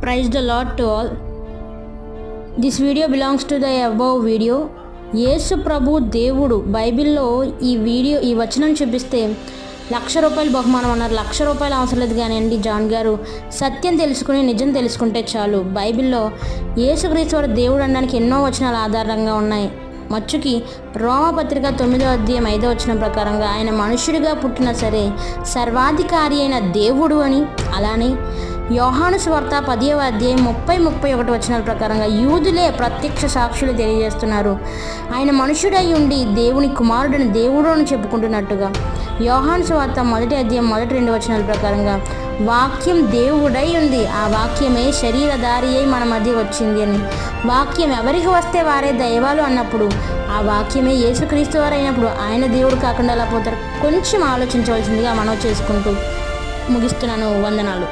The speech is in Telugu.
Praise the Lord to all. This video belongs to the above video. యేసు ప్రభు దేవుడు బైబిల్లో ఈ వచనం చూపిస్తే ₹1,00,000 బహుమానం అన్నారు. ₹1,00,000 అవసరం లేదు కానివ్వండి. జాన్ గారు సత్యం తెలుసుకుని నిజం తెలుసుకుంటే చాలు. బైబిల్లో యేసుక్రీస్తు వారు దేవుడు అనడానికి ఎన్నో వచనాలు ఆధారంగా ఉన్నాయి. మచ్చుకి రోమపత్రిక 9వ అధ్యాయం 5వ వచనం ప్రకారంగా ఆయన మనుష్యుడిగా పుట్టినా సరే సర్వాధికారి అయిన దేవుడు అని, అలానే యోహాను సువార్త 10వ అధ్యాయం 30-31 వచనాల ప్రకారంగా యూదులే ప్రత్యక్ష సాక్షులు తెలియజేస్తున్నారు. ఆయన మనుష్యుడై ఉండి దేవుని కుమారుడిని దేవుడు అని చెప్పుకుంటున్నట్టుగా యోహాను సువార్త 1వ అధ్యాయం 1-2 వచనాల ప్రకారంగా వాక్యం దేవుడై ఉంది, ఆ వాక్యమే శరీరధారి అయి మన మధ్య వచ్చింది అని. వాక్యం ఎవరికి వస్తే వారే దైవాలు అన్నప్పుడు ఆ వాక్యమే యేసుక్రీస్తు వారు అయినప్పుడు ఆయన దేవుడు కాకుండా ఎలా పోతారు? కొంచెం ఆలోచించవలసిందిగా మనవి చేసుకుంటూ ముగిస్తున్నాను. వందనాలు.